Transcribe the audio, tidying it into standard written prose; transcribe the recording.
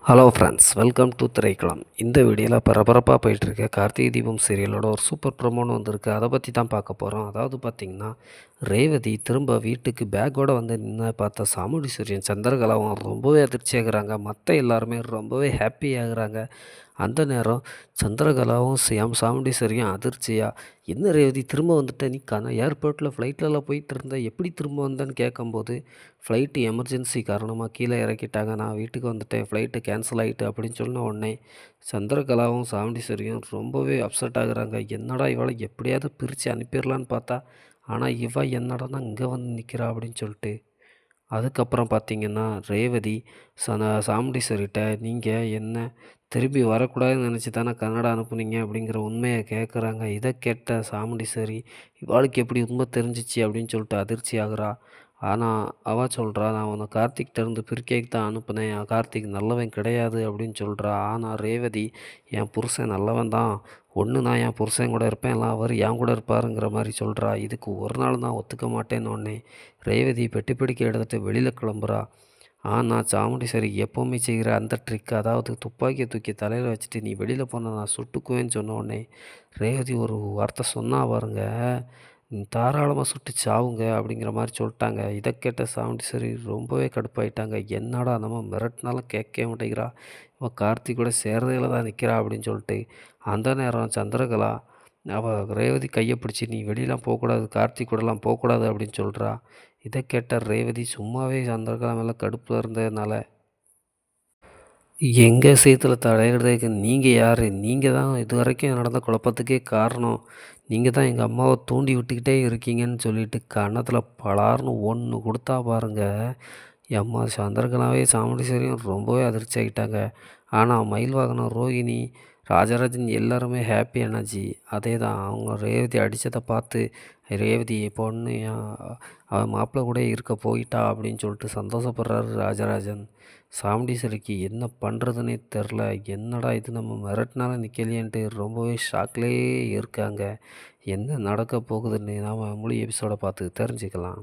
Hello friends, welcome to Thiraikalam. இந்த வீடியோவில் பரபரப்பாக போயிட்டுருக்க கார்த்திகை தீபம் சீரியலோட ஒரு சூப்பர் ப்ரோமோன்னு வந்திருக்கு. அதை பற்றி தான் பார்க்க போகிறோம். அதாவது பார்த்திங்கன்னா, ரேவதி திரும்ப வீட்டுக்கு பேக்கோடு வந்து நின்று பார்த்த சாமுண்டி சூரியன் சந்திரகலாவும் ரொம்பவே அதிர்ச்சி ஆகுறாங்க. மற்ற எல்லாருமே ரொம்பவே ஹாப்பி ஆகுறாங்க. அந்த நேரம் சந்திரகலாவும் சாமுண்டீஸ்வரியும் அதிர்ச்சியா, "என்ன ரேவதி திரும்ப வந்துட்ட? நீ ஏர்போர்ட்டில் ஃப்ளைட்லலாம் போயிட்டு இருந்த, எப்படி திரும்ப வந்தேன்னு?" கேட்கும்போது, "ஃப்ளைட்டு எமர்ஜென்சி காரணமாக கீழே இறக்கிட்டாங்க, நான் வீட்டுக்கு வந்துட்டேன், ஃப்ளைட்டு கேன்சல் ஆகிட்டு" அப்படின்னு சொன்ன உடனே சந்திரகலாவும் சாமுண்டீஸ்வரியும் ரொம்பவே அப்செட் ஆகுறாங்க. என்னடா இவளை எப்படியாவது பிரித்து அனுப்பிடலான்னு பார்த்தா, ஆனால் இவ என்னடான்னா இங்கே வந்து நிற்கிறா அப்படின்னு சொல்லிட்டு. அதுக்கப்புறம் பார்த்தீங்கன்னா, ரேவதி சாமுண்டீஸ்வரிட்ட, "நீங்கள் என்ன திரும்பி வரக்கூடாதுன்னு நினச்சி தானே கன்னடா அனுப்புனீங்க?" அப்படிங்கிற உண்மைய கேட்குறாங்க. இத கேட்ட சாமுண்டீஸ்வரி, "இவாளுக்கு எப்படி உண்மை தெரிஞ்சிச்சு?" அப்படின்னு சொல்லிட்டு அதிர்ச்சி ஆகுறா. ஆனா, அவ சொல்றா, "நான் உன்ன கார்த்திக்ட்டருந்து பிரிக்கைக்கு தான் அனுப்புனேன். கார்த்திக் நல்லவன் கிடையாது" அப்படின்னு சொல்றா. ஆனா ரேவதி, "என் புருஷன் நல்லவன் தான். ஒண்ணு நான் என் புருஷன் கூட இருப்பேன், இல்ல அவரு என் கூட இருப்பாருங்கிற" மாரி சொல்றா. இதுக்கு ஒரு நாள் நான் ஒத்துக்க மாட்டேன்னோன்னே, ரேவதி பெட்டி படிக்க எடுத்துட்டு வெளியில கிளம்புறா. ஆனா, சாமுண்டீஸ்வரி எப்பவுமே செய்கிற அந்த ட்ரிக், அதாவது துப்பாக்கிய தூக்கி தலையில வச்சுட்டு, "நீ வெளியில போனா நான் சுட்டுக்குவேன்னு" சொன்ன உடனே, ரேவதி ஒரு வார்த்தை சொன்னா பாருங்க, "தாராளமா சுட்டு சாவுங்க" அப்படிங்கிற மாரி சொல்ட்டாங்க. இத கேட்ட சாமுண்டீஸ்வரி ரொம்பவே கடுப்பாயிட்டாங்க. "என்னடா நம்ம மிரட்டினாலும் கேட்கவே மாட்டேங்கிறா, இவ கார்த்திக் கூட சேர்றதுல தான் நிற்கிறா" அப்படின்னு சொல்லிட்டு. அந்த நேரம் சந்திரகலா அவ ரேவதி கைய பிடிச்சு, "நீ வெளியலாம் போக்கூடாது, கார்த்திக் கூடலாம் போக்கூடாது" அப்படின்னு சொல்றா. இத கேட்ட ரேவதி சும்மாவே சந்திரகலா மேல கடுப்புல இருந்ததுனால, "எங்க விஷயத்துல தலையிடுறதுக்கு நீங்க யாரு? நீங்க தான் இதுவரைக்கும் நடந்த குழப்பத்துக்கே காரணம். நீங்க தான் எங்க அம்மாவ தூண்டி விட்டுக்கிட்டே இருக்கீங்கன்னு" சொல்லிட்டு கன்னத்துல பலார்ன்னு ஒண்ணு குடுத்தா பாருங்க. எம்மா சந்திரகலாவே சாமுண்டீஸ்வரியும் ரொம்பவே அதிர்ச்சி ஆகிட்டாங்க. ஆனா மயில் வாகனம் ரோகிணி, ராஜராஜன் எல்லாருமே ஹாப்பி எனர்ஜி. அதே தான் அவங்க ரேவதி அடித்ததை பார்த்து, "ரேவதி பொண்ணு அவன் மாப்பிள்ளை கூட இருக்க போயிட்டா" அப்படின்னு சொல்லிட்டு சந்தோஷப்படுறாரு ராஜராஜன். சாமுண்டீஸ்வரிக்கு என்ன பண்ணுறதுன்னே தெரில. என்னடா இது, நம்ம மிரட்டினாலும் நிற்கலையேன்ட்டு ரொம்பவே ஷாக்லேயே இருக்காங்க. என்ன நடக்க போகுதுன்னு நாம் முழு எபிசோடை பார்த்து தெரிஞ்சுக்கலாம்.